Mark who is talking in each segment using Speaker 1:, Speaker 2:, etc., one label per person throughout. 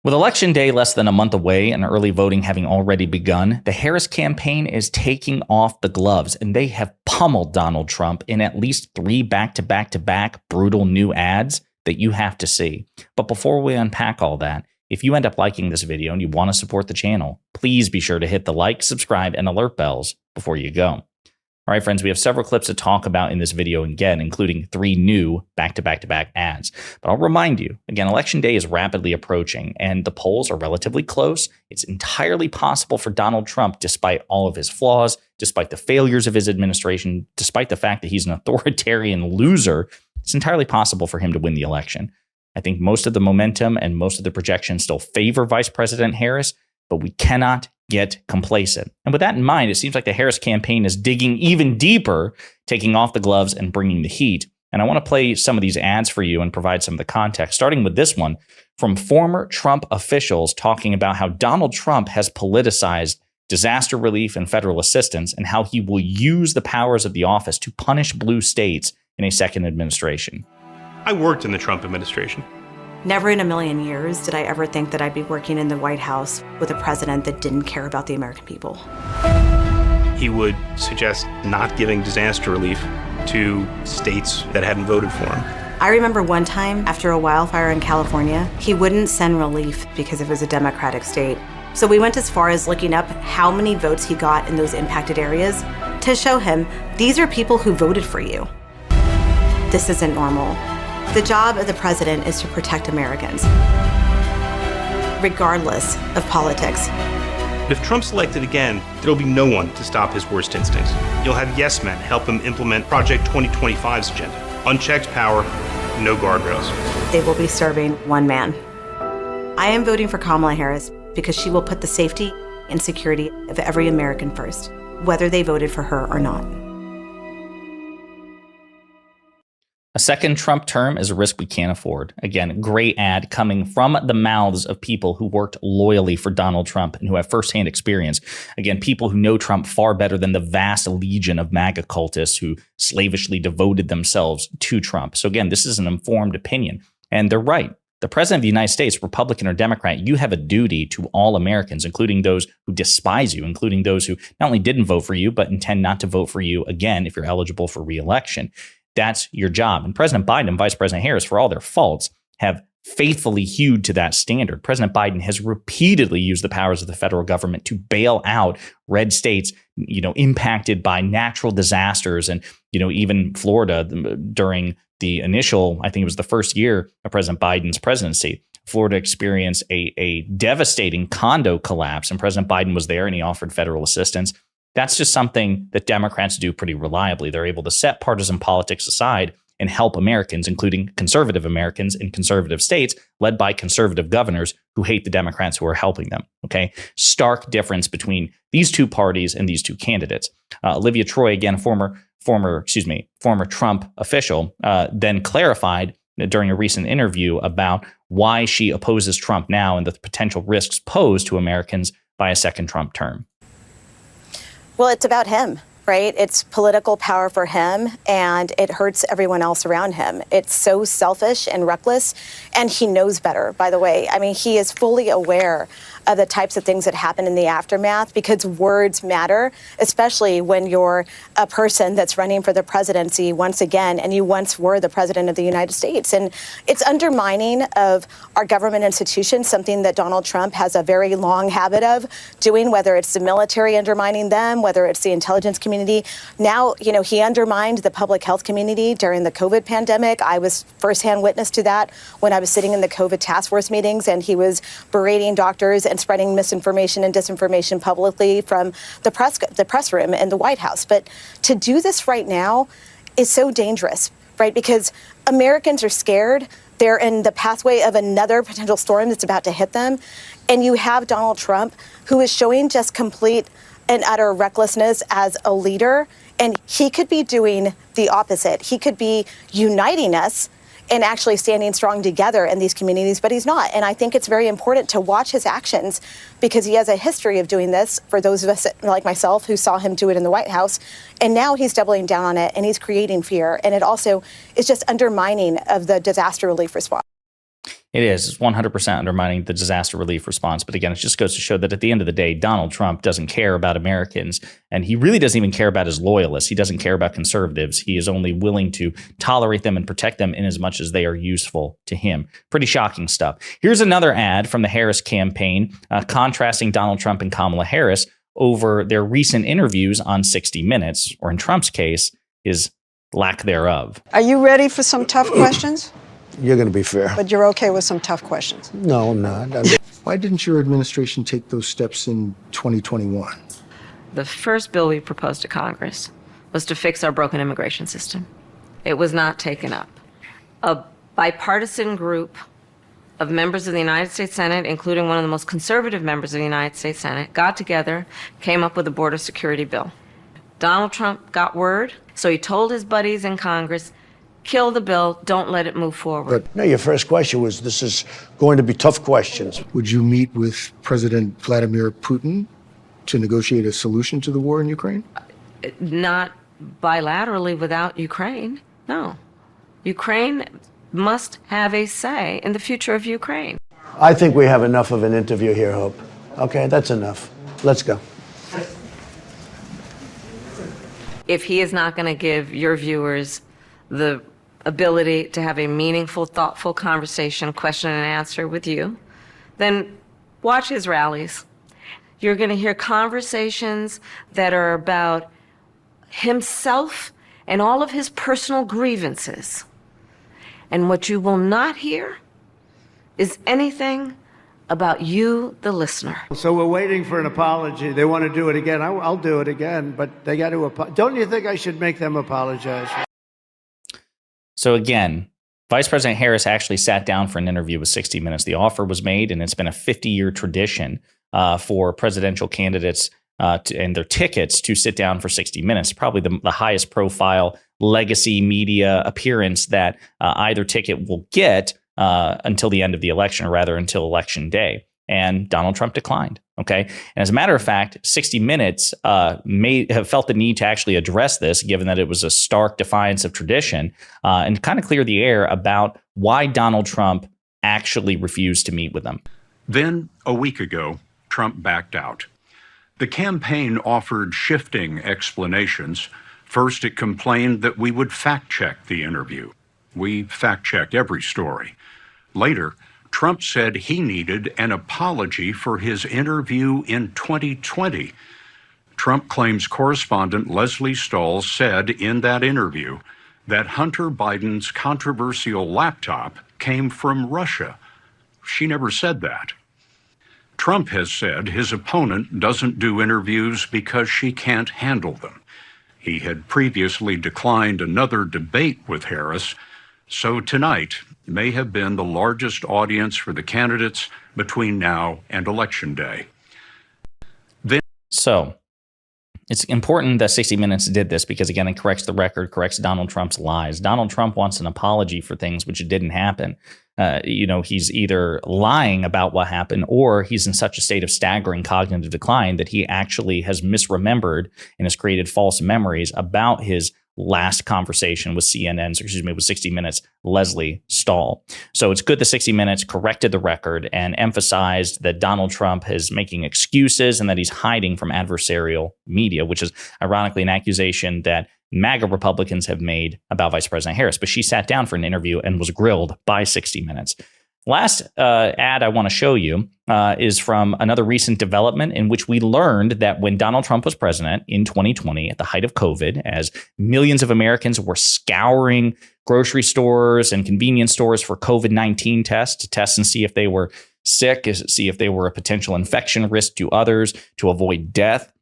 Speaker 1: With Election Day less than a month away and early voting having already begun, the Harris campaign is taking off the gloves, and they have pummeled Donald Trump in at least 3 back-to-back-to-back brutal new ads that you have to see. But before we unpack all that, if you end up liking this video and you want to support the channel, please be sure to hit the like, subscribe, and alert bells before you go. All right, friends, we have several clips to talk about in this video, again, including 3 new back-to-back-to-back ads. But I'll remind you, again, Election Day is rapidly approaching, and the polls are relatively close. It's entirely possible for Donald Trump, despite all of his flaws, despite the failures of his administration, despite the fact that he's an authoritarian loser, it's entirely possible for him to win the election. I think most of the momentum and most of the projections still favor Vice President Harris, but we cannot get complacent. And with that in mind, it seems like the Harris campaign is digging even deeper, taking off the gloves and bringing the heat. And I want to play some of these ads for you and provide some of the context, starting with this one from former Trump officials talking about how Donald Trump has politicized disaster relief and federal assistance and how he will use the powers of the office to punish blue states in a second administration.
Speaker 2: I worked in the Trump administration.
Speaker 3: Never in a million years did I ever think that I'd be working in the White House with a president that didn't care about the American people.
Speaker 2: He would suggest not giving disaster relief to states that hadn't voted for him.
Speaker 3: I remember one time after a wildfire in California, he wouldn't send relief because it was a Democratic state. So we went as far as looking up how many votes he got in those impacted areas to show him these are people who voted for you. This isn't normal. The job of the president is to protect Americans, regardless of politics.
Speaker 2: If Trump's elected again, there'll be no one to stop his worst instincts. You'll have yes men help him implement Project 2025's agenda. Unchecked power, no guardrails.
Speaker 3: They will be serving one man. I am voting for Kamala Harris because she will put the safety and security of every American first, whether they voted for her or not.
Speaker 1: A second Trump term is a risk we can't afford. Again, great ad coming from the mouths of people who worked loyally for Donald Trump and who have firsthand experience. Again, people who know Trump far better than the vast legion of MAGA cultists who slavishly devoted themselves to Trump. So again, this is an informed opinion. And they're right. The president of the United States, Republican or Democrat, you have a duty to all Americans, including those who despise you, including those who not only didn't vote for you, but intend not to vote for you again if you're eligible for re-election. That's your job. And President Biden and Vice President Harris, for all their faults, have faithfully hewed to that standard. President Biden has repeatedly used the powers of the federal government to bail out red states, impacted by natural disasters. And, even Florida during the initial, I think it was the first year of President Biden's presidency, Florida experienced a devastating condo collapse, and President Biden was there and he offered federal assistance. That's just something that Democrats do pretty reliably. They're able to set partisan politics aside and help Americans, including conservative Americans in conservative states, led by conservative governors who hate the Democrats who are helping them. Okay, stark difference between these two parties and these two candidates. Olivia Troy, again, former Trump official, then clarified during a recent interview about why she opposes Trump now and the potential risks posed to Americans by a second Trump term.
Speaker 3: Well, it's about him, right? It's political power for him, and it hurts everyone else around him. It's so selfish and reckless, and he knows better, by the way. I mean, he is fully aware of the types of things that happen in the aftermath because words matter, especially when you're a person that's running for the presidency once again, and you once were the president of the United States. And it's undermining of our government institutions, something that Donald Trump has a very long habit of doing, whether it's the military undermining them, whether it's the intelligence community. Now, he undermined the public health community during the COVID pandemic. I was firsthand witness to that when I was sitting in the COVID task force meetings, and he was berating doctors and spreading misinformation and disinformation publicly from the press room in the White House. But to do this right now is so dangerous, right? Because Americans are scared. They're in the pathway of another potential storm that's about to hit them. And you have Donald Trump, who is showing just complete and utter recklessness as a leader. And he could be doing the opposite. He could be uniting us and actually standing strong together in these communities, but he's not. And I think it's very important to watch his actions because he has a history of doing this for those of us like myself who saw him do it in the White House. And now he's doubling down on it and he's creating fear. And it also is just undermining of the disaster relief response.
Speaker 1: It is. It's 100% undermining the disaster relief response. But again, it just goes to show that at the end of the day, Donald Trump doesn't care about Americans. And he really doesn't even care about his loyalists. He doesn't care about conservatives. He is only willing to tolerate them and protect them in as much as they are useful to him. Pretty shocking stuff. Here's another ad from the Harris campaign contrasting Donald Trump and Kamala Harris over their recent interviews on 60 Minutes, or in Trump's case, his lack thereof.
Speaker 4: Are you ready for some tough questions?
Speaker 5: You're going to be fair.
Speaker 4: But you're okay with some tough questions?
Speaker 5: No, I'm not.
Speaker 6: Why didn't your administration take those steps in 2021?
Speaker 7: The first bill we proposed to Congress was to fix our broken immigration system. It was not taken up. A bipartisan group of members of the United States Senate, including one of the most conservative members of the United States Senate, got together, came up with a border security bill. Donald Trump got word, so he told his buddies in Congress, kill the bill, don't let it move forward.
Speaker 5: But no, your first question was, this is going to be tough questions.
Speaker 6: Would you meet with President Vladimir Putin to negotiate a solution to the war in Ukraine?
Speaker 7: Not bilaterally without Ukraine, no. Ukraine must have a say in the future of Ukraine.
Speaker 5: I think we have enough of an interview here, Hope. Okay, that's enough. Let's go.
Speaker 7: If he is not going to give your viewers the ability to have a meaningful, thoughtful conversation, question and answer with you, then watch his rallies. You're going to hear conversations that are about himself and all of his personal grievances. And what you will not hear is anything about you, the listener.
Speaker 8: So we're waiting for an apology. They want to do it again. I'll do it again, but they got to apologize. Don't you think I should make them apologize?
Speaker 1: So again, Vice President Harris actually sat down for an interview with 60 Minutes. The offer was made, and it's been a 50-year tradition for presidential candidates and their tickets to sit down for 60 Minutes. Probably the highest profile legacy media appearance that either ticket will get until the end of the election, or rather until Election Day. And Donald Trump declined. Okay. And as a matter of fact, 60 Minutes may have felt the need to actually address this, given that it was a stark defiance of tradition, and kind of clear the air about why Donald Trump actually refused to meet with them.
Speaker 9: Then, a week ago, Trump backed out. The campaign offered shifting explanations. First, it complained that we would fact-check the interview. We fact-check every story. Later, Trump said he needed an apology for his interview in 2020. Trump claims correspondent Leslie Stahl said in that interview that Hunter Biden's controversial laptop came from Russia. She never said that. Trump has said his opponent doesn't do interviews because she can't handle them. He had previously declined another debate with Harris, so tonight may have been the largest audience for the candidates between now and Election Day.
Speaker 1: So it's important that 60 Minutes did this because, again, it corrects the record, corrects Donald Trump's lies. Donald Trump wants an apology for things which didn't happen. He's either lying about what happened, or he's in such a state of staggering cognitive decline that he actually has misremembered and has created false memories about his last conversation with with 60 Minutes, Leslie Stahl. So it's good that 60 Minutes corrected the record and emphasized that Donald Trump is making excuses and that he's hiding from adversarial media, which is ironically an accusation that MAGA Republicans have made about Vice President Harris. But she sat down for an interview and was grilled by 60 Minutes. Last ad I want to show you is from another recent development in which we learned that when Donald Trump was president in 2020, at the height of COVID, as millions of Americans were scouring grocery stores and convenience stores for COVID-19 tests to test and see if they were sick, see if they were a potential infection risk to others, to avoid death.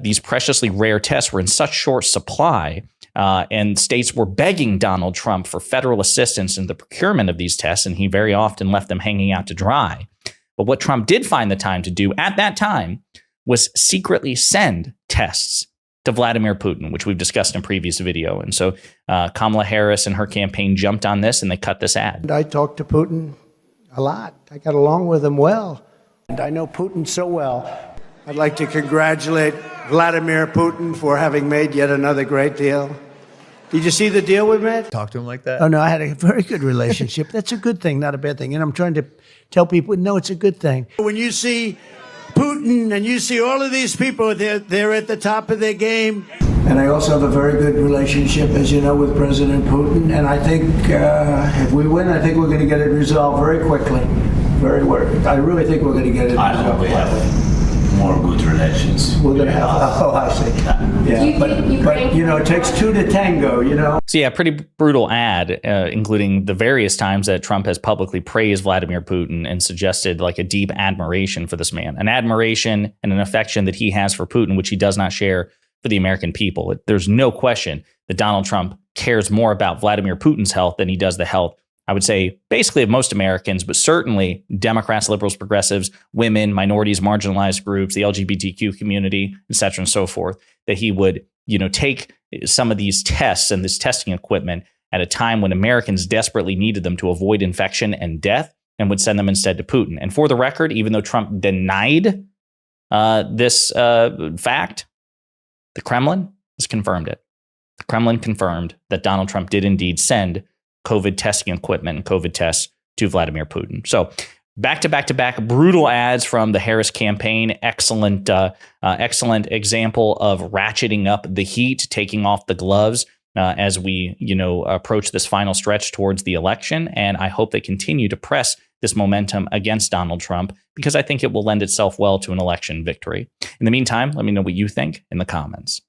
Speaker 1: These preciously rare tests were in such short supply, and states were begging Donald Trump for federal assistance in the procurement of these tests, and he very often left them hanging out to dry. But what Trump did find the time to do at that time was secretly send tests to Vladimir Putin, which we've discussed in a previous video. And so Kamala Harris and her campaign jumped on this, and they cut this ad.
Speaker 8: I talked to Putin a lot. I got along with him well. And I know Putin so well. I'd like to congratulate Vladimir Putin for having made yet another great deal. Did you see the deal we made?
Speaker 10: Talk to him like that?
Speaker 11: Oh, no, I had a very good relationship. That's a good thing, not a bad thing. And I'm trying to tell people, no, it's a good thing.
Speaker 8: When you see Putin and you see all of these people, they're at the top of their game.
Speaker 11: And I also have a very good relationship, as you know, with President Putin. And I think if we win, I think we're going to get it resolved very quickly. I really think we're going to get it resolved.
Speaker 12: I hope we have more good relations.
Speaker 11: We're going to have, I see. Yeah, but it takes two to tango,
Speaker 1: So yeah, pretty brutal ad, including the various times that Trump has publicly praised Vladimir Putin and suggested like a deep admiration for this man, an admiration and an affection that he has for Putin, which he does not share for the American people. There's no question that Donald Trump cares more about Vladimir Putin's health than he does the health, I would say, basically of most Americans, but certainly Democrats, liberals, progressives, women, minorities, marginalized groups, the LGBTQ community, et cetera, and so forth, that he would, take some of these tests and this testing equipment at a time when Americans desperately needed them to avoid infection and death and would send them instead to Putin. And for the record, even though Trump denied this fact, the Kremlin has confirmed it. The Kremlin confirmed that Donald Trump did indeed send COVID testing equipment and COVID tests to Vladimir Putin. So back to back brutal ads from the Harris campaign. Excellent example of ratcheting up the heat, taking off the gloves as we, approach this final stretch towards the election. And I hope they continue to press this momentum against Donald Trump, because I think it will lend itself well to an election victory. In the meantime, let me know what you think in the comments.